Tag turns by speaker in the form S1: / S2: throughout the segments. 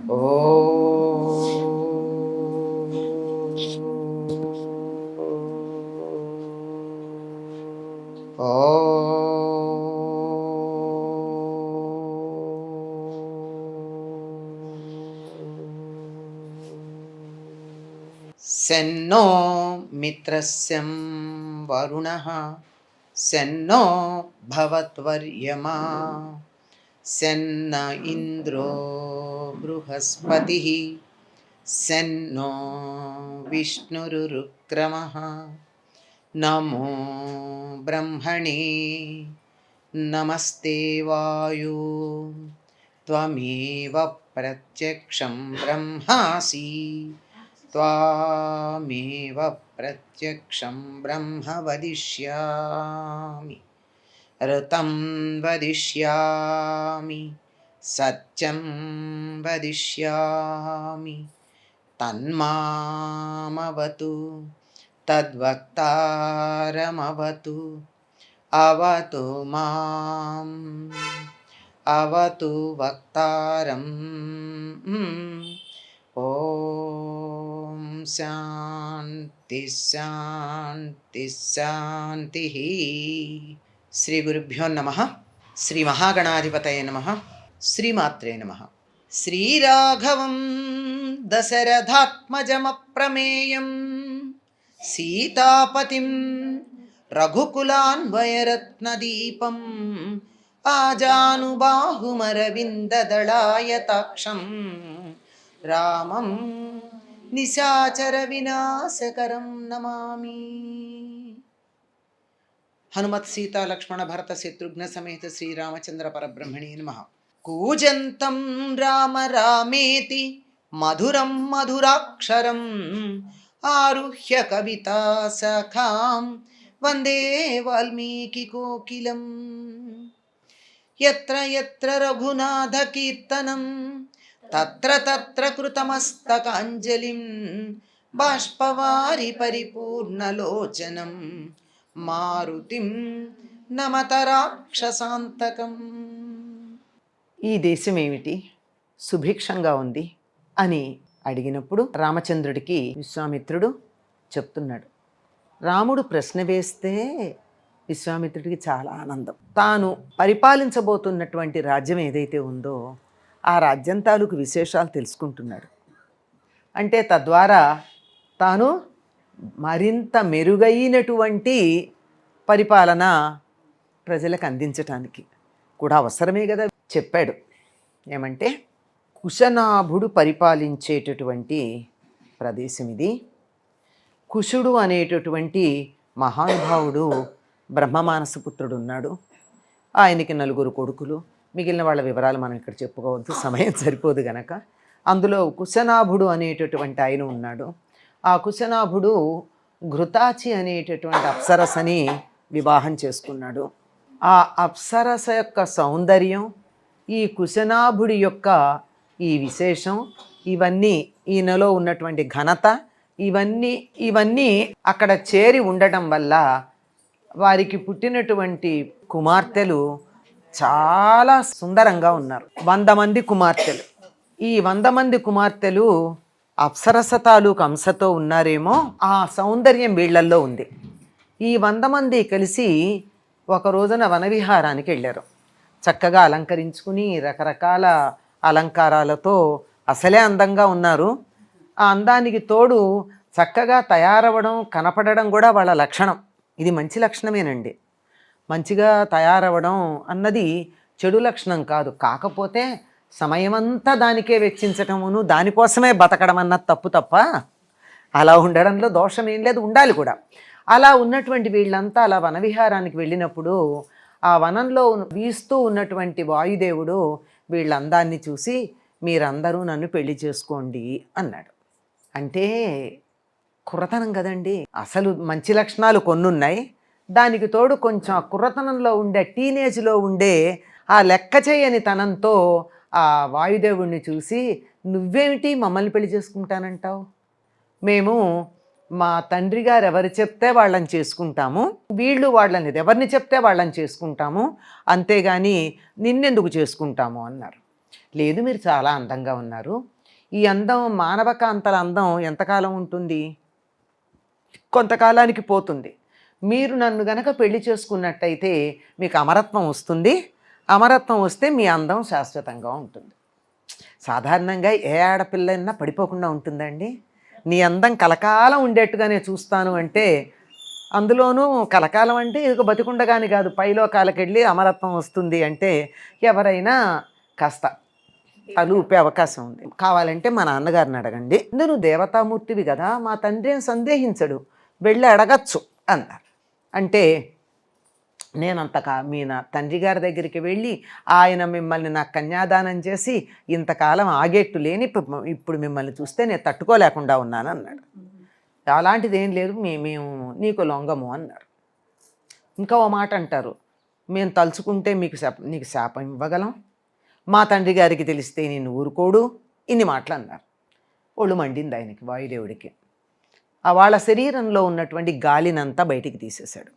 S1: సెన్నో మిత్రస్యం వరుణః సెన్నో భవత్వర్యమా సెన్న ఇంద్రో బృహస్పతిః సెన్నో విష్ణురురుక్రమః నమో బ్రహ్మణే నమస్తే వాయు త్వమేవ ప్రత్యక్షం బ్రహ్మాసి త్వామేవ ప్రత్యక్షం బ్రహ్మ వదిష్యామి ఋతం వదిష్యామి సత్యం వదిష్యామి తన్మామవతు తద్వక్తారమవతు అవతు మాం అవతు వక్తారం ఓం శాంతి శాంతి శాంతి. శ్రీ గురుభ్యో నమః. శ్రీ మహాగణాధిపతయే నమః. శ్రీమాత్రే నమః. శ్రీరాఘవం దశరథాత్మజమప్రమేయం సీతాపతిం రఘుకులాన్వయరత్నదీపం ఆజానుబాహుమరవిందదళాయతాక్షం రామం నిశాచర వినాశకరం నమామి. హనుమత్ సీతా లక్ష్మణ భరత శత్రుఘ్న సమేత శ్రీరామచంద్ర పరబ్రహ్మణే నమః. కూజంతం రామ రామేతి మధురం మధురాక్షరం ఆరుహ్య కవితా సఖాం వందే వాల్మీకి కోకిలం. యత్ర యత్ర రఘునాథ కీర్తనం తత్ర తత్ర కృతమస్తకాంజలిం బాష్పవారి పరిపూర్ణలోచనం మారుతిం నమత రాక్షసాంతకం. ఈ దేశం ఏమిటి, సుభిక్షంగా ఉంది అని అడిగినప్పుడు రామచంద్రుడికి విశ్వామిత్రుడు చెప్తున్నాడు. రాముడు ప్రశ్న వేస్తే విశ్వామిత్రుడికి చాలా ఆనందం. తాను పరిపాలించబోతున్నటువంటి రాజ్యం ఏదైతే ఉందో ఆ రాజ్యం తాలూకు విశేషాలు తెలుసుకుంటున్నాడు. అంటే తద్వారా తాను మరింత మెరుగైనటువంటి పరిపాలన ప్రజలకు అందించటానికి కూడా అవసరమే కదా చెప్పాడు. ఏమంటే కుశనాభుడు పరిపాలించేటటువంటి ప్రదేశం ఇది. కుశుడు అనేటటువంటి మహానుభావుడు బ్రహ్మమానసపుత్రుడు ఉన్నాడు. ఆయనకి 4 కొడుకులు. మిగిలిన వాళ్ళ వివరాలు మనం ఇక్కడ చెప్పుకోవద్దు, సమయం సరిపోదు గనక. అందులో కుశనాభుడు అనేటటువంటి ఆయన ఉన్నాడు. ఆ కుశనాభుడు ఘృతాచి అనేటటువంటి అప్సరసని వివాహం చేసుకున్నాడు. ఆ అప్సరస యొక్క సౌందర్యం, ఈ కుశనాభుడి యొక్క ఈ విశేషం, ఇవన్నీ ఈయనలో ఉన్నటువంటి ఘనత, ఇవన్నీ అక్కడ చేరి ఉండటం వల్ల వారికి పుట్టినటువంటి కుమార్తెలు చాలా సుందరంగా ఉన్నారు. 100 మంది కుమార్తెలు. ఈ 100 మంది కుమార్తెలు అప్సరస తాలూకు అంశతో ఉన్నారేమో, ఆ సౌందర్యం వీళ్లల్లో ఉంది. ఈ 100 మంది కలిసి ఒక రోజున వనవిహారానికి వెళ్ళారు. చక్కగా అలంకరించుకుని రకరకాల అలంకారాలతో అసలే అందంగా ఉన్నారు. ఆ అందానికి తోడు చక్కగా తయారవడం, కనపడడం కూడా వాళ్ళ లక్షణం. ఇది మంచి లక్షణమేనండి. మంచిగా తయారవడం అన్నది చెడు లక్షణం కాదు. కాకపోతే సమయమంతా దానికే వెచ్చించటమును, దానికోసమే బతకడం అన్నది తప్పు తప్ప అలా ఉండడంలో దోషం ఏం లేదు, ఉండాలి కూడా. అలా ఉన్నటువంటి వీళ్ళంతా అలా వనవిహారానికి వెళ్ళినప్పుడు ఆ వనంలో వీస్తూ ఉన్నటువంటి వాయుదేవుడు వీళ్ళ అందాన్ని చూసి, మీరందరూ నన్ను పెళ్లి చేసుకోండి అన్నాడు. అంటే కుర్రతనం కదండి. అసలు మంచి లక్షణాలు కొన్ని ఉన్నాయి, దానికి తోడు కొంచెం ఆ కుర్రతనంలో ఉండే, టీనేజ్లో ఉండే ఆ లెక్క చేయని తనంతో ఆ వాయుదేవుడిని చూసి, నువ్వేమిటి మమ్మల్ని పెళ్లి చేసుకుంటానంటావు? మేము మా తండ్రి గారు ఎవరు చెప్తే వాళ్ళని చేసుకుంటాము, వీళ్ళు వాళ్ళని ఎవరిని చెప్తే వాళ్ళని చేసుకుంటాము, అంతేగాని నిన్నెందుకు చేసుకుంటాము అన్నారు. లేదు, మీరు చాలా అందంగా ఉన్నారు, ఈ అందం మానవకాంతల అందం ఎంతకాలం ఉంటుంది? కొంతకాలానికి పోతుంది. మీరు నన్ను గనక పెళ్లి చేసుకున్నట్టయితే మీకు అమరత్వం వస్తుంది. అమరత్వం వస్తే మీ అందం శాశ్వతంగా ఉంటుంది. సాధారణంగా ఏ ఆడపిల్లైనా పడిపోకుండా ఉంటుందండి? నీ అందం కలకాలం ఉండేట్టుగానే చూస్తాను అంటే, అందులోనూ కలకాలం అంటే ఇక బతికుండగాని కాదు, పైలోకాలకెళ్ళి అమరత్వం వస్తుంది అంటే ఎవరైనా కాస్త తలూపే అవకాశం ఉంది. కావాలంటే మా నాన్నగారిని అడగండి. నువ్వు దేవతామూర్తివి కదా, మా తండ్రి ఏం సందేహించడు, వెళ్ళి అడగచ్చు అన్నారు. అంటే నేనంత మీ నా తండ్రి గారి దగ్గరికి వెళ్ళి ఆయన మిమ్మల్ని నాకు కన్యాదానం చేసి ఇంతకాలం ఆగేట్టు లేని ఇప్పుడు మిమ్మల్ని చూస్తే నేను తట్టుకోలేకుండా ఉన్నాను అన్నాడు. అలాంటిది ఏం లేదు, మేము నీకు లొంగము అన్నారు. ఇంకా ఓ మాట అంటారు, మేము తలుచుకుంటే నీకు శాపం ఇవ్వగలం, మా తండ్రి గారికి తెలిస్తే నేను ఊరుకోడు, ఇన్ని మాటలు అన్నారు. ఒళ్ళు మండింది ఆయనకి, వాయుదేవుడికి. వాళ్ళ శరీరంలో ఉన్నటువంటి గాలినంతా బయటికి తీసేశాడు.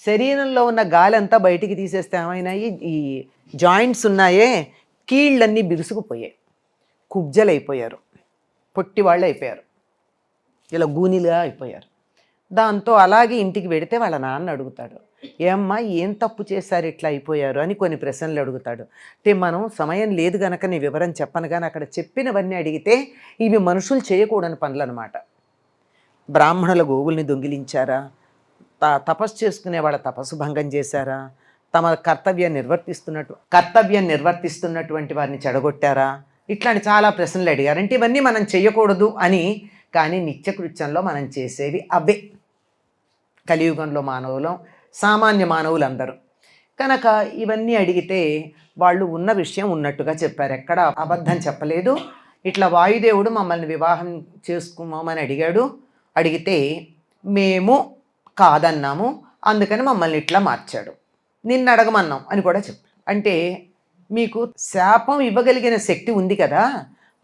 S1: శరీరంలో ఉన్న గాలి అంతా బయటికి తీసేస్తే ఏమైనాయి, ఈ జాయింట్స్ ఉన్నాయే కీళ్ళన్నీ బిరుసుకుపోయాయి, కుబ్జలైపోయారు, పొట్టి వాళ్ళు అయిపోయారు, ఇలా గూనిలుగా అయిపోయారు. దాంతో అలాగే ఇంటికి వెడితే వాళ్ళ నాన్న అడుగుతాడు, ఏమ్మా ఏం తప్పు చేశారు ఇట్లా అయిపోయారు అని కొన్ని ప్రశ్నలు అడుగుతాడు. అంటే మనం సమయం లేదు గనక నీ వివరం చెప్పను, కానీ అక్కడ చెప్పినవన్నీ అడిగితే ఇవి మనుషులు చేయకూడని పనులు అనమాట. బ్రాహ్మణుల గోవుల్ని దొంగిలించారా, తపస్సు చేసుకునే వాళ్ళ తపస్సు భంగం చేశారా, తమ కర్తవ్యం నిర్వర్తిస్తున్నటువంటి వారిని చెడగొట్టారా, ఇట్లాంటి చాలా ప్రశ్నలు అడిగారు. అంటే ఇవన్నీ మనం చేయకూడదు అని, కానీ నిత్యకృత్యంలో మనం చేసేవి అవే. కలియుగంలో మానవులం, సామాన్య మానవులందరూ కనుక ఇవన్నీ అడిగితే వాళ్ళు ఉన్న విషయం ఉన్నట్టుగా చెప్పారు, ఎక్కడ అబద్ధం చెప్పలేదు. ఇట్లా వాయుదేవుడు మమ్మల్ని వివాహం చేసుకోమని అడిగాడు, అడిగితే మేము కాదన్నాము, అందుకని మమ్మల్ని ఇట్లా మార్చాడు, నిన్ను అడగమన్నాం అని కూడా చెప్పాడు. అంటే మీకు శాపం ఇవ్వగలిగిన శక్తి ఉంది కదా,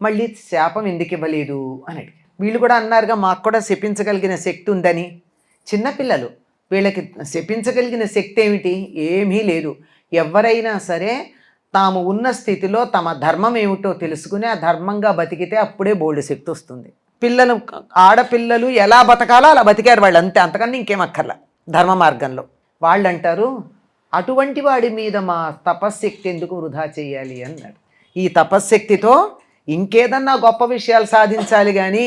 S1: మళ్ళీ శాపం ఎందుకు ఇవ్వలేదు అని అడిగారు. వీళ్ళు కూడా అన్నారుగా, మాకు కూడా శపించగలిగిన శక్తి ఉందని. చిన్నపిల్లలు, వీళ్ళకి శపించగలిగిన శక్తి ఏమిటి? ఏమీ లేదు. ఎవరైనా సరే తాము ఉన్న స్థితిలో తమ ధర్మం ఏమిటో తెలుసుకుని ఆ ధర్మంగా బతికితే అప్పుడే బోల్డ్ శక్తి వస్తుంది. ఆడపిల్లలు ఎలా బతకాలో అలా బతికారు వాళ్ళు, అంతే, అంతకన్నా ఇంకేం అక్కర్లా ధర్మ మార్గంలో. వాళ్ళు అంటారు, అటువంటి వాడి మీద మా తపశ్శక్తి ఎందుకు వృధా చేయాలి అన్నాడు. ఈ తపశ్శక్తితో ఇంకేదన్నా గొప్ప విషయాలు సాధించాలి, కానీ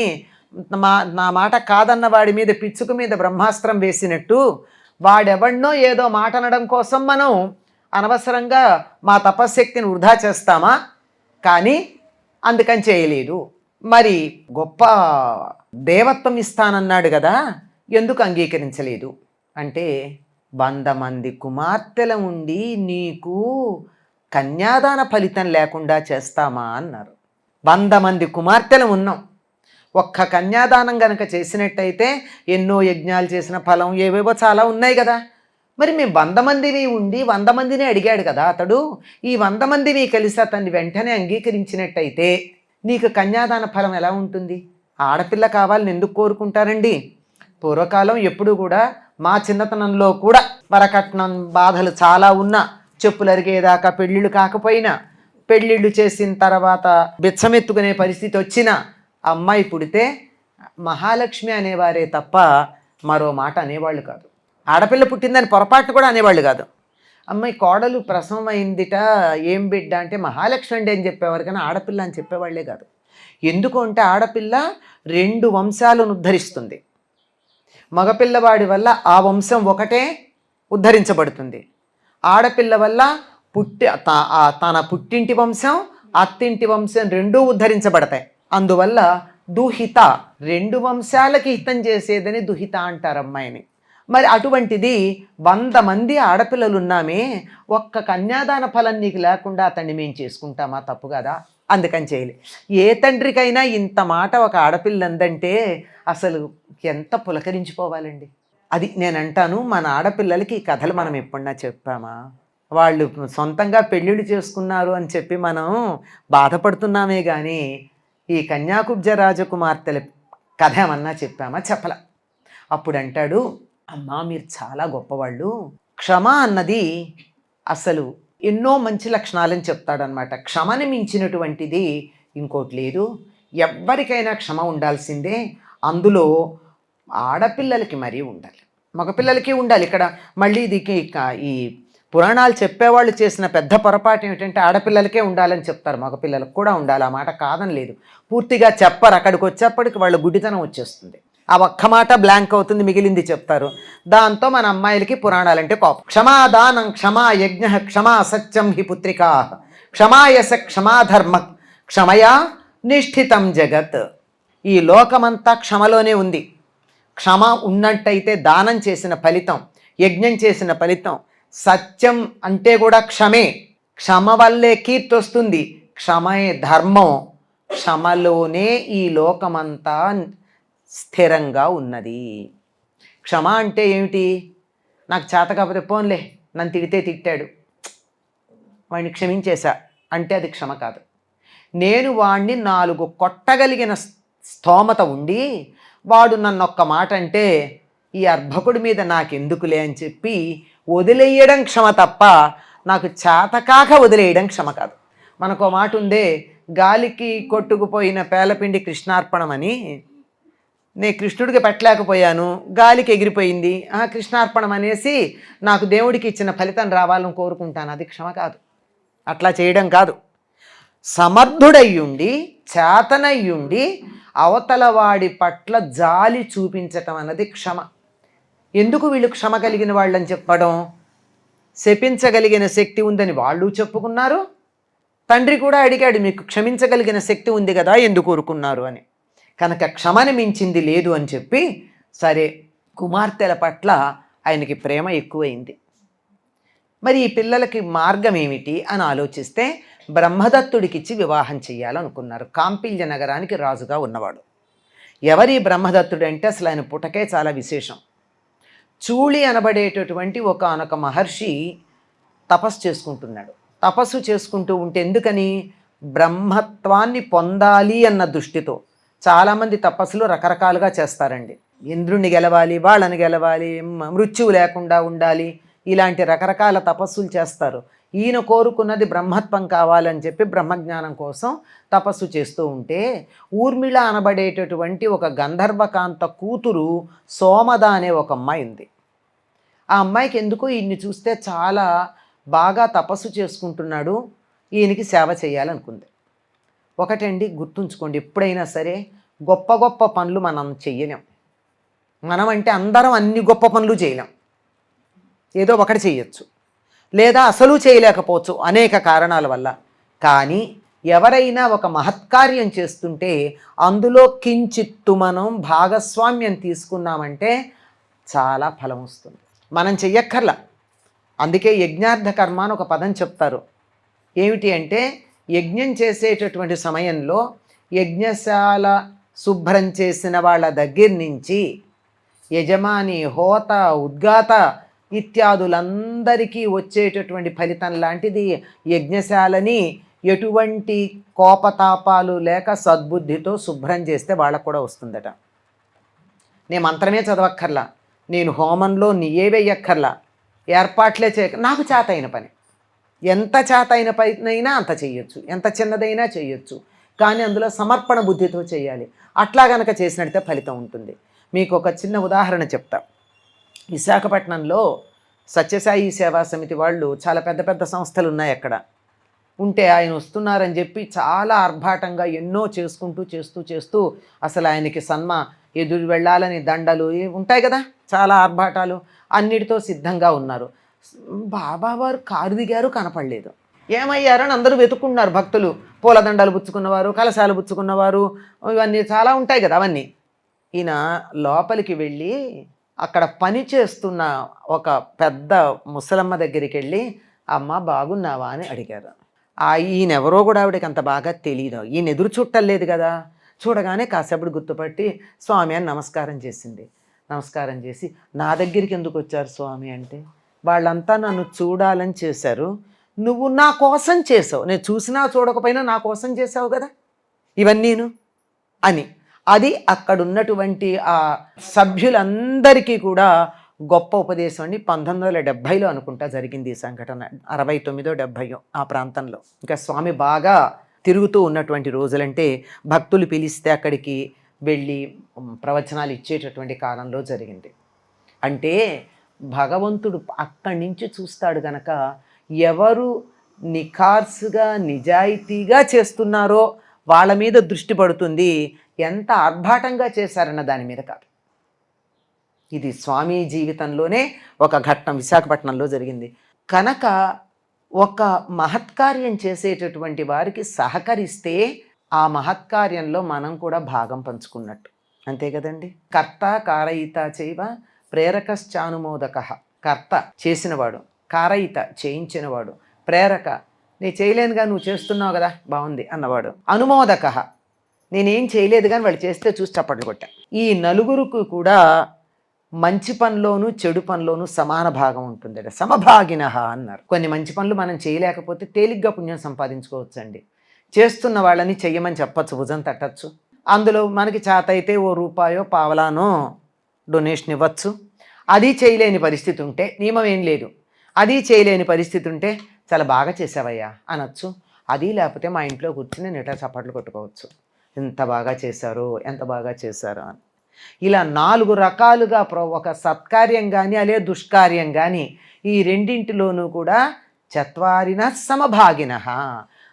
S1: నా మాట కాదన్న వాడి మీద పిచ్చుకు మీద బ్రహ్మాస్త్రం వేసినట్టు వాడెవడినో ఏదో మాట అనడం కోసం మనం అనవసరంగా మా తపశ్శక్తిని వృధా చేస్తామా? కానీ అందుకని చేయలేదు. మరి గొప్ప దేవత్వం ఇస్తానన్నాడు కదా, ఎందుకు అంగీకరించలేదు అంటే, 100 మంది కుమార్తెల ఉండి నీకు కన్యాదాన ఫలితం లేకుండా చేస్తామా అన్నారు. 100 మంది కుమార్తెలు ఉన్నాం, ఒక్క కన్యాదానం గనక చేసినట్టయితే ఎన్నో యజ్ఞాలు చేసిన ఫలం ఏవేవో చాలా ఉన్నాయి కదా. మరి మేము 100 మందిని ఉండి 100 మందిని అడిగాడు కదా అతడు, ఈ 100 మందిని కలిసి అతన్ని వెంటనే అంగీకరించినట్టయితే నీకు కన్యాదాన ఫలం ఎలా ఉంటుంది? ఆడపిల్ల కావాలని ఎందుకు కోరుకుంటారండి? పూర్వకాలం ఎప్పుడు కూడా, మా చిన్నతనంలో కూడా వరకట్నం బాధలు చాలా ఉన్నా, చెప్పులు అరిగేదాకా పెళ్ళిళ్ళు కాకపోయినా, పెళ్ళిళ్ళు చేసిన తర్వాత బిచ్చమెత్తుకునే పరిస్థితి వచ్చినా, అమ్మాయి పుడితే మహాలక్ష్మి అనేవారే తప్ప మరో మాట అనేవాళ్ళు కాదు. ఆడపిల్ల పుట్టిందని పొరపాటు కూడా అనేవాళ్ళు కాదు. అమ్మాయి కోడలు ప్రసవం అయిందిట, ఏం బిడ్డ అంటే మహాలక్ష్మి అండి అని చెప్పేవారు, కానీ ఆడపిల్ల అని చెప్పేవాళ్లే కాదు. ఎందుకు అంటే ఆడపిల్ల 2 వంశాలను ఉద్ధరిస్తుంది. మగపిల్లవాడి వల్ల ఆ వంశం ఒకటే ఉద్ధరించబడుతుంది, ఆడపిల్ల వల్ల తన పుట్టింటి వంశం అత్తింటి వంశం 2 ఉద్ధరించబడతాయి. అందువల్ల దుహిత, 2 వంశాలకి హితం చేసేదని దుహిత అంటారు అమ్మాయిని. మరి అటువంటిది 100 మంది ఆడపిల్లలు ఉన్నామే, ఒక్క కన్యాదాన ఫలం నీకు లేకుండా అతన్ని మేము చేసుకుంటామా? తప్పు కదా, అందుకని చేయలే. ఏ తండ్రికైనా ఇంత మాట ఒక ఆడపిల్ల అందంటే అసలు ఎంత పులకరించిపోవాలండి. అది నేను అంటాను, మన ఆడపిల్లలకి ఈ కథలు మనం ఎప్పుడన్నా చెప్పామా? వాళ్ళు సొంతంగా పెళ్ళిళ్ళు చేసుకున్నారు అని చెప్పి మనం బాధపడుతున్నామే కానీ ఈ కన్యాకుబ్జ రాజకుమార్తెల కథ ఏమన్నా చెప్పామా? చెప్పల. అప్పుడు అంటాడు, అమ్మా మీరు చాలా గొప్పవాళ్ళు, క్షమ అన్నది అసలు ఎన్నో మంచి లక్షణాలని చెప్తాడనమాట. క్షమని మించినటువంటిది ఇంకోటి లేదు. ఎవ్వరికైనా క్షమ ఉండాల్సిందే. అందులో ఆడపిల్లలకి మరీ ఉండాలి, మగపిల్లలకి ఉండాలి. ఇక్కడ మళ్ళీ ఈ పురాణాలు చెప్పేవాళ్ళు చేసిన పెద్ద పొరపాటు ఏమిటంటే ఆడపిల్లలకే ఉండాలని చెప్తారు, మగపిల్లలకు కూడా ఉండాలి. ఆ మాట కాదని లేదు, పూర్తిగా చెప్పరు. అక్కడికి వచ్చేప్పటికి వాళ్ళ గుడ్డితనం వచ్చేస్తుంది. ఆ ఒక్క మాట బ్లాంక్ అవుతుంది, మిగిలింది చెప్తారు. దాంతో మన అమ్మాయిలకి పురాణాలంటే కోపం. క్షమాదానం క్షమా యజ్ఞ క్షమా సత్యం హి పుత్రికా క్షమాయస క్షమాధర్మ క్షమయా నిష్ఠితం జగత్. ఈ లోకమంతా క్షమలోనే ఉంది. క్షమ ఉన్నట్టయితే దానం చేసిన ఫలితం, యజ్ఞం చేసిన ఫలితం. సత్యం అంటే కూడా క్షమే. క్షమ వల్లే కీర్తి వస్తుంది. క్షమే ధర్మం. క్షమలోనే ఈ లోకమంతా స్థిరంగా ఉన్నది. క్షమ అంటే ఏమిటి? నాకు చేత కాకపోతే పోన్లే, నన్ను తిడితే తిట్టాడు, వాడిని క్షమించేశా అంటే అది క్షమ కాదు. నేను వాడిని 4 కొట్టగలిగిన స్తోమత ఉండి వాడు నన్ను ఒక్క మాట అంటే ఈ అర్భకుడి మీద నాకెందుకులే అని చెప్పి వదిలేయడం క్షమ తప్ప నాకు చేతకాక వదిలేయడం క్షమ కాదు. మనకు మాట ఉందే, గాలికి కొట్టుకుపోయిన పేలపిండి కృష్ణార్పణమని. నేను కృష్ణుడికి పెట్టలేకపోయాను, గాలికి ఎగిరిపోయింది, కృష్ణార్పణం అనేసి నాకు దేవుడికి ఇచ్చిన ఫలితం రావాలని కోరుకుంటాను. అది క్షమ కాదు, అట్లా చేయడం కాదు. సమర్థుడయ్యుండి చేతనయ్యుండి అవతల వాడి పట్ల జాలి చూపించటం అన్నది క్షమ. ఎందుకు వీళ్ళు క్షమ కలిగిన వాళ్ళని చెప్పడం? శపించగలిగిన శక్తి ఉందని వాళ్ళు చెప్పుకున్నారు. తండ్రి కూడా అడిగాడు, మీకు క్షమించగలిగిన శక్తి ఉంది కదా, ఎందుకు ఊరుకున్నారు అని. కనుక క్షమని మించింది లేదు అని చెప్పి, సరే కుమార్తెల పట్ల ఆయనకి ప్రేమ ఎక్కువైంది. మరి ఈ పిల్లలకి మార్గం ఏమిటి అని ఆలోచిస్తే బ్రహ్మదత్తుడికిచ్చి వివాహం చేయాలనుకున్నారు. కాంపిల్య నగరానికి రాజుగా ఉన్నవాడు. ఎవరి బ్రహ్మదత్తుడు అంటే అసలు ఆయన పుటకే చాలా విశేషం. చూళి అనబడేటటువంటి ఒకానొక మహర్షి తపస్సు చేసుకుంటున్నాడు. తపస్సు చేసుకుంటూ ఉంటే, ఎందుకని? బ్రహ్మత్వాన్ని పొందాలి అన్న దృష్టితో. చాలామంది తపస్సులు రకరకాలుగా చేస్తారండి. ఇంద్రుణ్ణి గెలవాలి, వాళ్ళని గెలవాలి, మృత్యువు లేకుండా ఉండాలి, ఇలాంటి రకరకాల తపస్సులు చేస్తారు. ఈయన కోరుకున్నది బ్రహ్మత్వం కావాలని చెప్పి బ్రహ్మజ్ఞానం కోసం తపస్సు చేస్తూ ఉంటే, ఊర్మిళ అనబడేటటువంటి ఒక గంధర్వకాంత కూతురు సోమద అనే ఒక అమ్మాయి ఉంది. ఆ అమ్మాయికి ఎందుకో ఈయన్ని చూస్తే చాలా బాగా తపస్సు చేసుకుంటున్నాడు, ఈయనకి సేవ చేయాలనుకుంది. ఒకటండి గుర్తుంచుకోండి, ఎప్పుడైనా సరే గొప్ప గొప్ప పనులు మనం చెయ్యలేం. మనం అంటే అందరం అన్ని గొప్ప పనులు చేయలేం, ఏదో ఒకటి చేయొచ్చు, లేదా అసలు చేయలేకపోవచ్చు అనేక కారణాల వల్ల. కానీ ఎవరైనా ఒక మహత్కార్యం చేస్తుంటే అందులో కించిత్తు మనం భాగస్వామ్యం తీసుకున్నామంటే చాలా ఫలం వస్తుంది. మనం చెయ్యక్కర్లా. అందుకే యజ్ఞార్థ కర్మ అని ఒక పదం చెప్తారు. ఏమిటి అంటే, యజ్ఞం చేసేటటువంటి సమయంలో యజ్ఞశాల శుభ్రం చేసిన వాళ్ళ దగ్గర నుంచి యజమాని, హోత, ఉద్గాత ఇత్యాదులందరికీ వచ్చేటటువంటి ఫలితం లాంటిది యజ్ఞశాలని ఎటువంటి కోపతాపాలు లేక సద్బుద్ధితో శుభ్రం చేస్తే వాళ్ళకు కూడా వస్తుందట. నేను మంత్రమే చదవక్కర్లా, నేను హోమంలో నెయ్యే వేయక్కర్లా, ఏర్పాట్లే నాకు చేత అయిన పని, ఎంత చేత అయిన పనైనా అంత చేయొచ్చు, ఎంత చిన్నదైనా చేయొచ్చు, కానీ అందులో సమర్పణ బుద్ధితో చేయాలి. అట్లా గనక చేసినట్టే ఫలితం ఉంటుంది. మీకు ఒక చిన్న ఉదాహరణ చెప్తా. విశాఖపట్నంలో సత్యసాయి సేవా సమితి వాళ్ళు చాలా పెద్ద పెద్ద సంస్థలు ఉన్నాయి అక్కడ. ఉంటే ఆయన వస్తున్నారని చెప్పి చాలా ఆర్భాటంగా ఎన్నో చేస్తూ అసలు ఆయనకి ఎదురు వెళ్ళాలని దండలు ఉంటాయి కదా, చాలా ఆర్భాటాలు అన్నిటితో సిద్ధంగా ఉన్నారు. బాబావారు కారు దిగారు, కనపడలేదు. ఏమయ్యారని అందరూ వెతుక్కున్నారు భక్తులు. పూలదండలు పుచ్చుకున్నవారు, కలశాలు పుచ్చుకున్నవారు, ఇవన్నీ చాలా ఉంటాయి కదా అవన్నీ. ఈయన లోపలికి వెళ్ళి అక్కడ పని చేస్తున్న ఒక పెద్ద ముసలమ్మ దగ్గరికి వెళ్ళి, అమ్మ బాగున్నావా అని అడిగారు. ఈయన ఎవరో కూడా ఆవిడకి అంత బాగా తెలియదు, ఈయన ఎదురు చుట్టలేదు కదా. చూడగానే కాసేపటి గుర్తుపట్టి స్వామి అని నమస్కారం చేసింది. నమస్కారం చేసి, నా దగ్గరికి ఎందుకు వచ్చారు స్వామి అంటే, వాళ్ళంతా నన్ను చూడాలని చేశారు, నువ్వు నా కోసం చేసావు, నేను చూసినా చూడకపోయినా నా కోసం చేసావు కదా ఇవన్నీను అని. అది అక్కడున్నటువంటి ఆ సభ్యులందరికీ కూడా గొప్ప ఉపదేశం అండి. 1970లో అనుకుంటా జరిగింది ఈ సంఘటన, 69, 70 ఆ ప్రాంతంలో. ఇంకా స్వామి బాగా తిరుగుతూ ఉన్నటువంటి రోజులంటే భక్తులు పిలిస్తే అక్కడికి వెళ్ళి ప్రవచనాలు ఇచ్చేటటువంటి కాలంలో జరిగింది. అంటే భగవంతుడు అక్కడి నుంచి చూస్తాడు గనక ఎవరు నిఖార్సుగా నిజాయితీగా చేస్తున్నారో వాళ్ళ మీద దృష్టి పడుతుంది, ఎంత ఆర్భాటంగా చేశారన్న దాని మీద కాదు. ఇది స్వామి జీవితంలోనే ఒక ఘట్టం విశాఖపట్నంలో జరిగింది. కనుక ఒక మహత్కార్యం చేసేటటువంటి వారికి సహకరిస్తే ఆ మహత్కార్యంలో మనం కూడా భాగం పంచుకున్నట్టు, అంతే కదండి. కర్త కారయిత చైవ ప్రేరకశ్చానుమోదక. కర్త చేసినవాడు, కారయిత చేయించినవాడు, ప్రేరక నేను చేయలేనుగా నువ్వు చేస్తున్నావు కదా బాగుంది అన్నవాడు, అనుమోదక నేనేం చేయలేదు కానీ వాళ్ళు చేస్తే చూసి చప్పట్లు కొట్టా. ఈ నలుగురికి కూడా మంచి పనిలోనూ చెడు పనిలోనూ సమాన భాగం ఉంటుంది. సమభాగిన అన్నారు. కొన్ని మంచి పనులు మనం చేయలేకపోతే తేలిగ్గా పుణ్యం సంపాదించుకోవచ్చండి. చేస్తున్న వాళ్ళని చెయ్యమని చెప్పచ్చు, భుజం తట్టచ్చు. అందులో మనకి చేత అయితే ఓ రూపాయో పావలానో డొనేషన్ ఇవ్వచ్చు. అది చేయలేని పరిస్థితి ఉంటే నియమం ఏం లేదు, అది చేయలేని పరిస్థితి ఉంటే చాలా బాగా చేసావయ్యా అనొచ్చు. అది లేకపోతే మా ఇంట్లో కూర్చుని నిటా చప్పట్లు కొట్టుకోవచ్చు, ఎంత బాగా చేశారో ఎంత బాగా చేశారో అని. ఇలా 4 రకాలుగా ఒక సత్కార్యం కానీ అలే దుష్కార్యం కానీ ఈ రెండింటిలోనూ కూడా చత్వారిన సమభాగిన,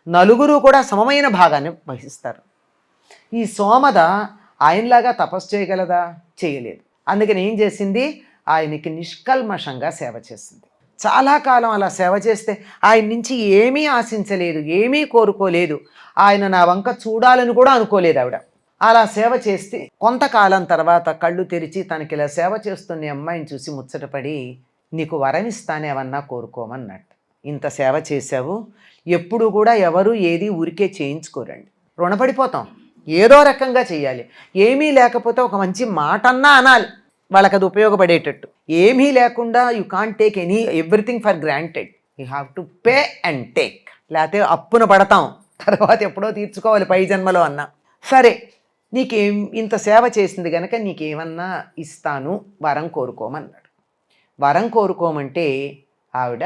S1: నలుగురు కూడా సమమైన భాగాన్ని వహిస్తారు. ఈ సోమద ఆయనలాగా తపస్సు చేయగలదా? చేయలేదు. అందుకని ఏం చేసింది, ఆయనకి నిష్కల్మషంగా సేవ చేసింది. చాలా కాలం అలా సేవ చేస్తే ఆయన నుంచి ఏమీ ఆశించలేదు, ఏమీ కోరుకోలేదు, ఆయన నా వంక చూడాలని కూడా అనుకోలేదు ఆవిడ. అలా సేవ చేస్తే కొంతకాలం తర్వాత కళ్ళు తెరిచి తనకి ఇలా సేవ చేస్తున్న అమ్మాయిని చూసి ముచ్చటపడి నీకు వరం ఇస్తానే ఏమన్నా కోరుకోమన్నట్టు. ఇంత సేవ చేశావు, ఎప్పుడు కూడా ఎవరు ఏది ఊరికే చేయించుకోరండి, రుణపడిపోతాం, ఏదో రకంగా చేయాలి. ఏమీ లేకపోతే ఒక మంచి మాటన్నా అనాలి, వాళ్ళకి అది ఉపయోగపడేటట్టు. ఏమీ లేకుండా you can't take everything for granted, you have to pay and take. లేకపోతే అప్పున పడతాం, తర్వాత ఎప్పుడో తీర్చుకోవాలి పై జన్మలో అన్నా. సరే నీకేం ఇంత సేవ చేసింది కనుక నీకేమన్నా ఇస్తాను, వరం కోరుకోమన్నాడు. వరం కోరుకోమంటే ఆవిడ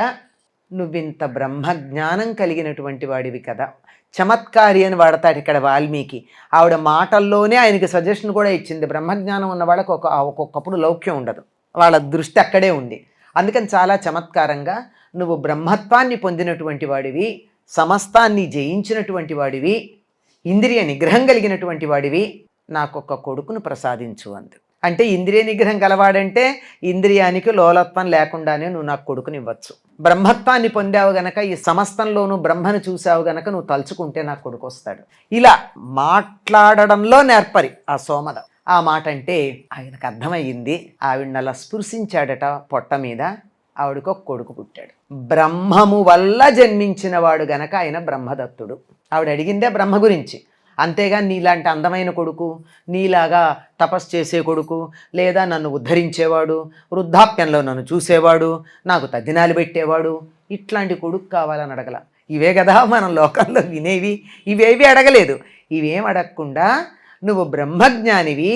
S1: నువ్వింత బ్రహ్మజ్ఞానం కలిగినటువంటి వాడివి కదా, చమత్కారి అని వాడతాడు ఇక్కడ వాల్మీకి. ఆవిడ మాటల్లోనే ఆయనకి సజెషన్ కూడా ఇచ్చింది. బ్రహ్మజ్ఞానం ఉన్న వాళ్ళకి ఒక్కొక్కప్పుడు లౌక్యం ఉండదు, వాళ్ళ దృష్టి అక్కడే ఉంది. అందుకని చాలా చమత్కారంగా నువ్వు బ్రహ్మత్వాన్ని పొందినటువంటి వాడివి, సమస్తాన్ని జయించినటువంటి వాడివి, ఇంద్రియ నిగ్రహం కలిగినటువంటి వాడివి, నాకొక్క కొడుకును ప్రసాదించు అంది. అంటే ఇంద్రియ నిగ్రహం గలవాడంటే ఇంద్రియానికి లోలత్వం లేకుండానే నువ్వు నాకు కొడుకుని ఇవ్వచ్చు. బ్రహ్మత్వాన్ని పొందావు గనక, ఈ సమస్తంలోనూ బ్రహ్మను చూసావు గనక నువ్వు తలుచుకుంటే నాకు కొడుకు వస్తాడు. ఇలా మాట్లాడడంలో నేర్పరి ఆ సోమద. ఆ మాట అంటే ఆయనకు అర్థమయ్యింది. ఆవిడని అలా స్పృశించాడట పొట్ట మీద, ఆవిడకు ఒక కొడుకు పుట్టాడు. బ్రహ్మము వల్ల జన్మించిన వాడు గనక ఆయన బ్రహ్మదత్తుడు. ఆవిడ అడిగిందే బ్రహ్మ గురించి, అంతేగా నీలాంటి అందమైన కొడుకు, నీలాగా తపస్సు చేసే కొడుకు, లేదా నన్ను ఉద్ధరించేవాడు, వృద్ధాప్యంలో నన్ను చూసేవాడు, నాకు తద్దినాలు పెట్టేవాడు, ఇట్లాంటి కొడుకు కావాలని అడగల. ఇవే కదా మనం లోకంలో వినేవి, ఇవేవి అడగలేదు. ఇవేం అడగకుండా నువ్వు బ్రహ్మజ్ఞానివి,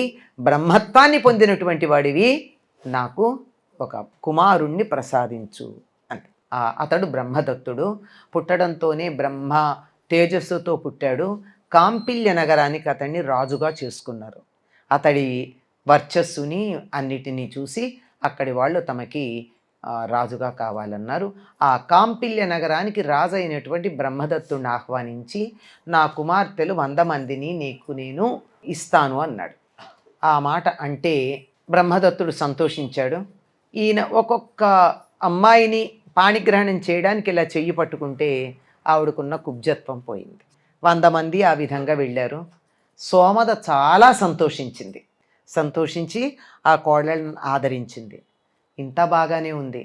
S1: బ్రహ్మత్వాన్ని పొందినటువంటి వాడివి, నాకు ఒక కుమారుణ్ణి ప్రసాదించు అని. అతడు బ్రహ్మదత్తుడు. పుట్టడంతోనే బ్రహ్మ తేజస్సుతో పుట్టాడు. కాంపిల్య నగరానికి అతన్ని రాజుగా చేసుకున్నారు. అతడి వర్చస్సుని అన్నిటినీ చూసి అక్కడి వాళ్ళు తమకి రాజుగా కావాలన్నారు. ఆ కాంపిల్య నగరానికి రాజు అయినటువంటి బ్రహ్మదత్తుడిని ఆహ్వానించి నా కుమార్తెలు 100 మందిని నీకు నేను ఇస్తాను అన్నాడు. ఆ మాట అంటే బ్రహ్మదత్తుడు సంతోషించాడు. ఈయన ఒక్కొక్క అమ్మాయిని పాణిగ్రహణం చేయడానికి ఇలా చెయ్యి పట్టుకుంటే ఆవిడకున్న కుబ్జత్వం పోయింది. 100 మంది ఆ విధంగా వెళ్ళారు. సోమద చాలా సంతోషించింది. సంతోషించి ఆ కోడలను ఆదరించింది. ఇంత బాగానే ఉంది,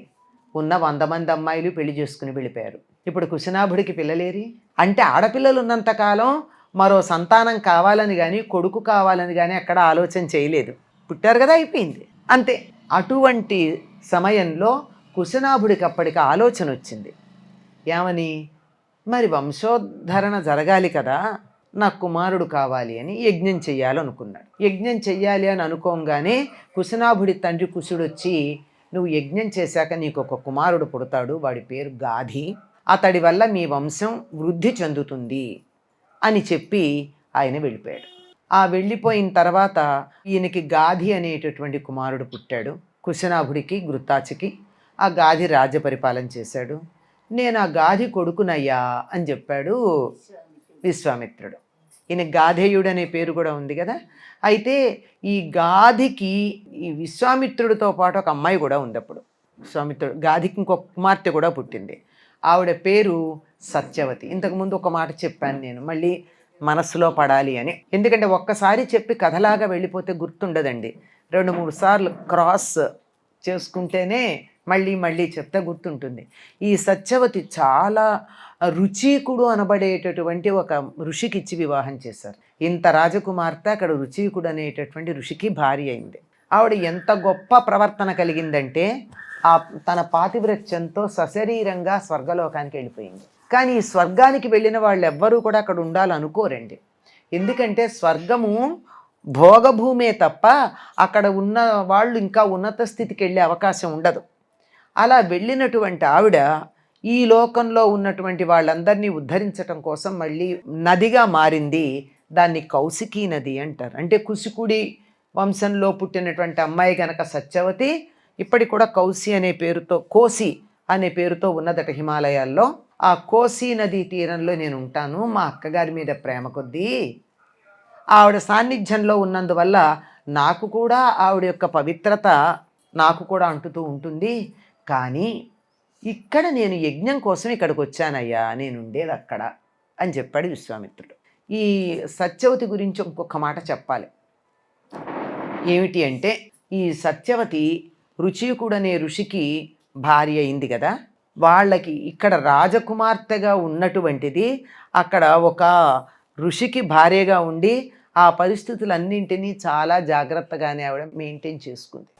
S1: ఉన్న 100 మంది అమ్మాయిలు పెళ్లి చేసుకుని వెళ్ళిపోయారు. ఇప్పుడు కుశనాభుడికి పిల్లలేరి అంటే ఆడపిల్లలు ఉన్నంతకాలం మరో సంతానం కావాలని కానీ కొడుకు కావాలని కానీ అక్కడ ఆలోచన చేయలేదు. పుట్టారు కదా అయిపోయింది అంతే. అటువంటి సమయంలో కుశనాభుడికి అప్పటికి ఆలోచన వచ్చింది. ఏమని, మరి వంశోద్ధరణ జరగాలి కదా, నాకు కుమారుడు కావాలి అని యజ్ఞం చెయ్యాలనుకున్నాడు. యజ్ఞం చెయ్యాలి అని అనుకోగానే కుశనాభుడి తండ్రి కుశుడు వచ్చి నువ్వు యజ్ఞం చేశాక నీకు ఒక కుమారుడు పుడతాడు, వాడి పేరు గాధి, అతడి వల్ల మీ వంశం వృద్ధి చెందుతుంది అని చెప్పి ఆయన వెళ్ళిపోయాడు. ఆ వెళ్ళిపోయిన తర్వాత ఈయనకి గాధి అనేటటువంటి కుమారుడు పుట్టాడు. కుశనాభుడికి ఘృతాచికి. ఆ గాధి రాజ్య పరిపాలన చేశాడు. నేను ఆ గాధి కొడుకునయ్యా అని చెప్పాడు విశ్వామిత్రుడు. ఈయన గాధేయుడు అనే పేరు కూడా ఉంది కదా. అయితే ఈ గాధికి ఈ విశ్వామిత్రుడితో పాటు ఒక అమ్మాయి కూడా ఉంది. అప్పుడు విశ్వామిత్రుడు గాధికి ఇంకొక కుమార్తె కూడా పుట్టింది. ఆవిడ పేరు సత్యవతి. ఇంతకుముందు ఒక మాట చెప్పాను నేను, మళ్ళీ మనస్సులో పడాలి అని. ఎందుకంటే ఒక్కసారి చెప్పి కథలాగా వెళ్ళిపోతే గుర్తుండదండి. 2-3 సార్లు క్రాస్ చేసుకుంటేనే మళ్ళీ మళ్ళీ చెప్తే గుర్తుంటుంది. ఈ సత్యవతి చాలా రుచీకుడు అనబడేటటువంటి ఒక ఋషికి ఇచ్చి వివాహం చేశారు. ఇంత రాజకుమార్తె అక్కడ రుచీకుడు అనేటటువంటి ఋషికి భార్య అయింది. ఆవిడ ఎంత గొప్ప ప్రవర్తన కలిగిందంటే తన పాతివ్రత్యంతో సశరీరంగా స్వర్గలోకానికి వెళ్ళిపోయింది. కానీ ఈ స్వర్గానికి వెళ్ళిన వాళ్ళు ఎవ్వరూ కూడా అక్కడ ఉండాలనుకోరండి. ఎందుకంటే స్వర్గము భోగభూమే తప్ప అక్కడ ఉన్న వాళ్ళు ఇంకా ఉన్నత స్థితికి వెళ్ళే అవకాశం ఉండదు. అలా వెళ్ళినటువంటి ఆవిడ ఈ లోకంలో ఉన్నటువంటి వాళ్ళందరినీ ఉద్ధరించటం కోసం మళ్ళీ నదిగా మారింది. దాన్ని కౌశికీ నది అంటారు. అంటే కుశికుడి వంశంలో పుట్టినటువంటి అమ్మాయి కనుక సత్యవతి ఇప్పటికి కూడా కౌశి అనే పేరుతో, కోసి అనే పేరుతో ఉన్నదట హిమాలయాల్లో. ఆ కోసి నదీ తీరంలో నేను ఉంటాను. మా అక్కగారి మీద ప్రేమ కొద్దీ ఆవిడ సాన్నిధ్యంలో ఉన్నందువల్ల నాకు కూడా ఆవిడ యొక్క పవిత్రత నాకు కూడా అంటుతూ ఉంటుంది. కానీ ఇక్కడ నేను యజ్ఞం కోసం ఇక్కడికి వచ్చానయ్యా, నేను ఉండేది అక్కడ అని చెప్పాడు విశ్వామిత్రుడు. ఈ సత్యవతి గురించి ఇంకొక మాట చెప్పాలి. ఏమిటి అంటే, ఈ సత్యవతి రుచీకుడనే ఋషికి భార్య అయింది కదా. వాళ్ళకి ఇక్కడ రాజకుమార్తెగా ఉన్నటువంటిది అక్కడ ఒక ఋషికి భార్యగా ఉండి ఆ పరిస్థితులన్నింటినీ చాలా జాగ్రత్తగానే ఆవిడ మెయింటైన్ చేసుకుంది.